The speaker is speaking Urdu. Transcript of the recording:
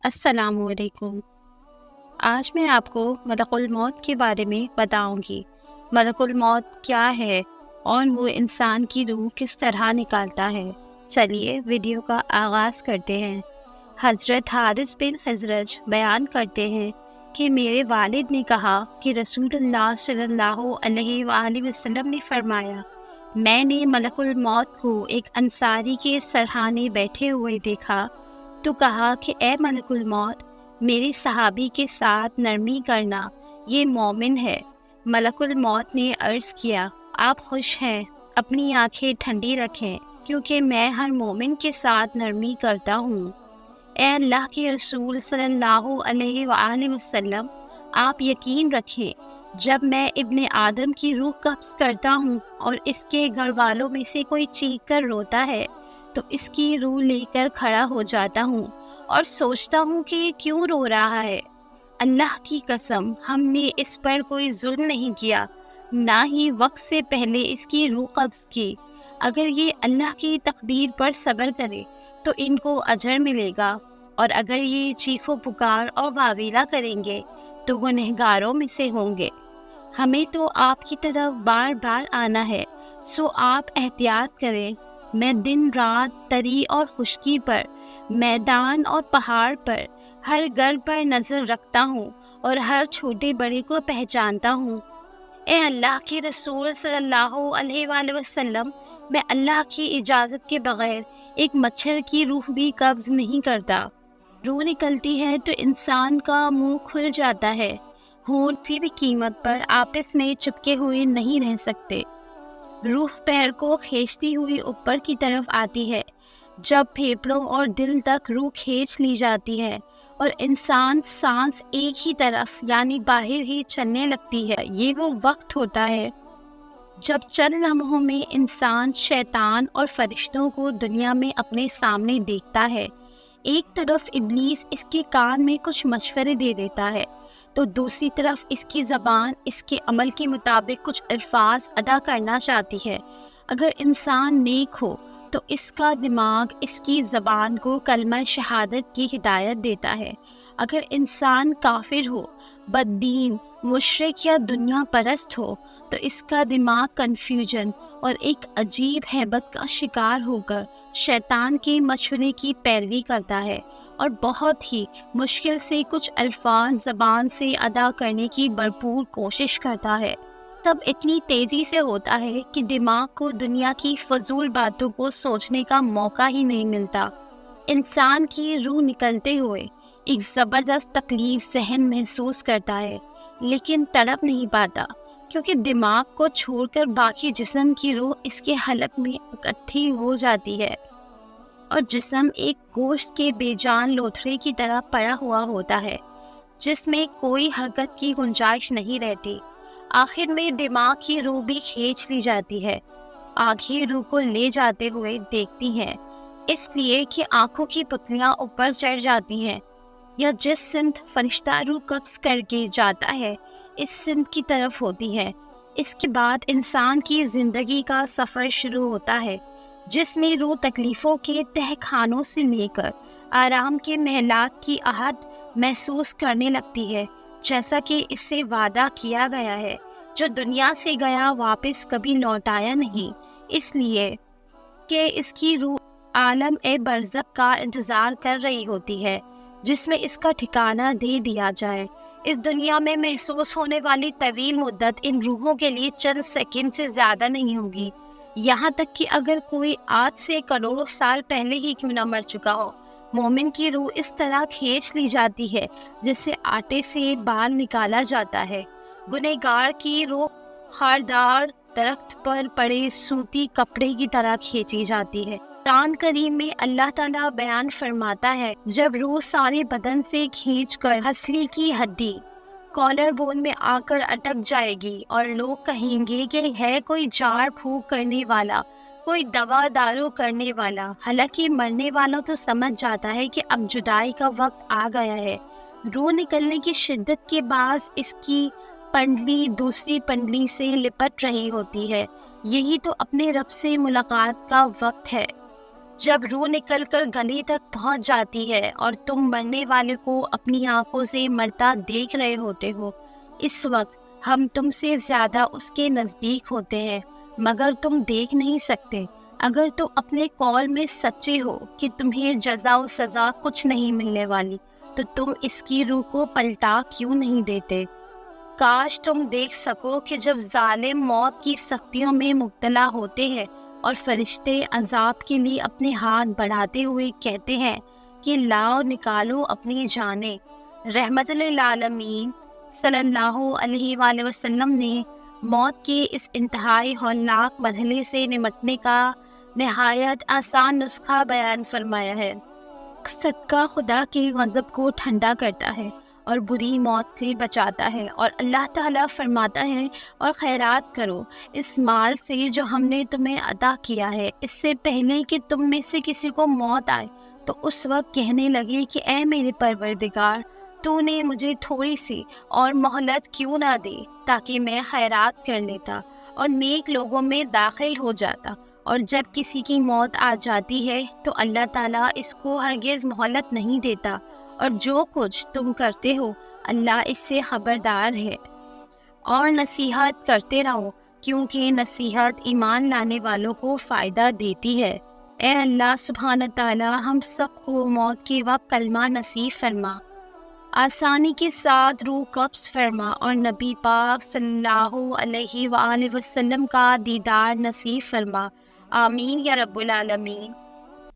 السلام علیکم۔ آج میں آپ کو ملک الموت کے بارے میں بتاؤں گی۔ ملک الموت کیا ہے اور وہ انسان کی روح کس طرح نکالتا ہے۔ چلیے ویڈیو کا آغاز کرتے ہیں۔ حضرت حارث بن خزرج بیان کرتے ہیں کہ میرے والد نے کہا کہ رسول اللہ صلی اللہ علیہ وآلہ وسلم نے فرمایا، میں نے ملک الموت کو ایک انصاری کے سرحانے بیٹھے ہوئے دیکھا تو کہا کہ اے ملک الموت، میری صحابی کے ساتھ نرمی کرنا، یہ مومن ہے۔ ملک الموت نے عرض کیا، آپ خوش ہیں، اپنی آنکھیں ٹھنڈی رکھیں کیونکہ میں ہر مومن کے ساتھ نرمی کرتا ہوں۔ اے اللہ کے رسول صلی اللہ علیہ وآلہ وسلم، آپ یقین رکھیں جب میں ابن آدم کی روح قبض کرتا ہوں اور اس کے گھر والوں میں سے کوئی چیخ کر روتا ہے تو اس کی روح لے کر کھڑا ہو جاتا ہوں اور سوچتا ہوں کہ یہ کیوں رو رہا ہے۔ اللہ کی قسم، ہم نے اس پر کوئی ظلم نہیں کیا، نہ ہی وقت سے پہلے اس کی روح قبض کی۔ اگر یہ اللہ کی تقدیر پر صبر کرے تو ان کو اجر ملے گا، اور اگر یہ چیخ و پکار اور واویلا کریں گے تو گنہگاروں میں سے ہوں گے۔ ہمیں تو آپ کی طرف بار بار آنا ہے، سو آپ احتیاط کریں۔ میں دن رات تری اور خشکی پر، میدان اور پہاڑ پر، ہر گھر پر نظر رکھتا ہوں اور ہر چھوٹے بڑے کو پہچانتا ہوں۔ اے اللہ کے رسول صلی اللہ علیہ وآلہ وسلم، میں اللہ کی اجازت کے بغیر ایک مچھر کی روح بھی قبض نہیں کرتا۔ روح نکلتی ہے تو انسان کا منہ کھل جاتا ہے، ہونٹ کسی بھی قیمت پر آپس میں چپکے ہوئے نہیں رہ سکتے۔ روح پیر کو کھینچتی ہوئی اوپر کی طرف آتی ہے، جب پھیپھڑوں اور دل تک روح کھینچ لی جاتی ہے اور انسان سانس ایک ہی طرف یعنی باہر ہی چلنے لگتی ہے۔ یہ وہ وقت ہوتا ہے جب چند لمحوں میں انسان شیطان اور فرشتوں کو دنیا میں اپنے سامنے دیکھتا ہے۔ ایک طرف ابلیس اس کے کان میں کچھ مشورے دے دیتا ہے تو دوسری طرف اس کی زبان اس کے عمل کے مطابق کچھ الفاظ ادا کرنا چاہتی ہے۔ اگر انسان نیک ہو تو اس کا دماغ اس کی زبان کو کلمہ شہادت کی ہدایت دیتا ہے۔ اگر انسان کافر ہو، بددین، مشرک یا دنیا پرست ہو تو اس کا دماغ کنفیوژن اور ایک عجیب ہیبت کا شکار ہو کر شیطان کے مشورے کی پیروی کرتا ہے اور بہت ہی مشکل سے کچھ الفاظ زبان سے ادا کرنے کی بھرپور کوشش کرتا ہے۔ سب اتنی تیزی سے ہوتا ہے کہ دماغ کو دنیا کی فضول باتوں کو سوچنے کا موقع ہی نہیں ملتا۔ انسان کی روح نکلتے ہوئے ایک زبردست تکلیف ذہن محسوس کرتا ہے، لیکن تڑپ نہیں پاتا کیونکہ دماغ کو چھوڑ کر باقی جسم کی روح اس کے حلق میں اکٹھی ہو جاتی ہے اور جسم ایک گوشت کے بے جان لوتھڑے کی طرح پڑا ہوا ہوتا ہے جس میں کوئی حرکت کی گنجائش نہیں رہتی۔ آخر میں دماغ کی روح بھی کھینچ لی جاتی ہے۔ آنکھیں روح کو لے جاتے ہوئے دیکھتی ہیں، اس لیے کہ آنکھوں کی پتلیاں اوپر چڑھ جاتی ہیں، یا جس سمت فرشتہ روح قبض کر کے جاتا ہے اس سمت کی طرف ہوتی ہے۔ اس کے بعد انسان کی زندگی کا سفر شروع ہوتا ہے جس میں روح تکلیفوں کے تہ خانوں سے لے کر آرام کے محلات کی آہٹ محسوس کرنے لگتی ہے، جیسا کہ اس سے وعدہ کیا گیا ہے، جو دنیا سے گیا واپس کبھی لوٹ آیا نہیں، اس لیے کہ اس کی روح عالم برزخ کا انتظار کر رہی ہوتی ہے جس میں اس کا ٹھکانہ دے دیا جائے۔ اس دنیا میں محسوس ہونے والی طویل مدت ان روحوں کے لیے چند سیکنڈ سے زیادہ نہیں ہوگی، یہاں تک کہ اگر کوئی آج سے کروڑوں سال پہلے ہی کیوں نہ مر چکا ہو۔ مومن کی روح اس طرح کھینچ لی جاتی ہے جیسے آٹے سے بال نکالا جاتا ہے۔ گنہگار کی روح خاردار درخت پر پڑے سوتی کپڑے کی طرح کھینچی جاتی ہے۔ قرآن کریم میں اللہ تعالیٰ بیان فرماتا ہے، جب روح سارے بدن سے کھینچ کر ہنسلی کی ہڈی کالر بون میں آ کر اٹک جائے گی اور لوگ کہیں گے کہ ہے کوئی جھاڑ پھونک کرنے والا، کوئی دوا دارو کرنے والا۔ حالانکہ مرنے والا تو سمجھ جاتا ہے کہ اب جدائی کا وقت آ گیا ہے۔ روح نکلنے کی شدت کے باعث اس کی پنڈلی دوسری پنڈلی سے لپٹ رہی ہوتی ہے۔ یہی تو اپنے رب سے ملاقات کا وقت ہے۔ جب روح نکل کر گلے تک پہنچ جاتی ہے اور تم مرنے والے کو اپنی آنکھوں سے مرتا دیکھ رہے ہوتے ہو، اس وقت ہم تم سے زیادہ اس کے نزدیک ہوتے ہیں، مگر تم دیکھ نہیں سکتے۔ اگر تم اپنے قول میں سچے ہو کہ تمہیں جزا و سزا کچھ نہیں ملنے والی، تو تم اس کی روح کو پلٹا کیوں نہیں دیتے؟ کاش تم دیکھ سکو کہ جب ظالم موت کی سختیوں میں مبتلا ہوتے ہیں اور فرشتے عذاب کے لیے اپنے ہاتھ بڑھاتے ہوئے کہتے ہیں کہ لاؤ نکالو اپنی جانیں۔ رحمت للعالمین صلی اللہ علیہ وآلہ وسلم نے موت کے اس انتہائی ہولناک مرحلے سے نمٹنے کا نہایت آسان نسخہ بیان فرمایا ہے۔ صدقہ خدا کے غضب کو ٹھنڈا کرتا ہے اور بری موت سے بچاتا ہے، اور اللہ تعالیٰ فرماتا ہے اور خیرات کرو اس مال سے جو ہم نے تمہیں عطا کیا ہے، اس سے پہلے کہ تم میں سے کسی کو موت آئے تو اس وقت کہنے لگے کہ اے میرے پروردگار، تو نے مجھے تھوڑی سی اور مہلت کیوں نہ دی تاکہ میں خیرات کر لیتا اور نیک لوگوں میں داخل ہو جاتا۔ اور جب کسی کی موت آ جاتی ہے تو اللہ تعالیٰ اس کو ہرگز مہلت نہیں دیتا، اور جو کچھ تم کرتے ہو اللہ اس سے خبردار ہے۔ اور نصیحت کرتے رہو، کیونکہ نصیحت ایمان لانے والوں کو فائدہ دیتی ہے۔ اے اللہ سبحانہ تعالیٰ ہم سب کو موت کے وقت کلمہ نصیب فرما، آسانی کے ساتھ روح قبض فرما، اور نبی پاک صلی اللہ علیہ وآلہ وسلم کا دیدار نصیب فرما۔ آمین یا رب العالمین۔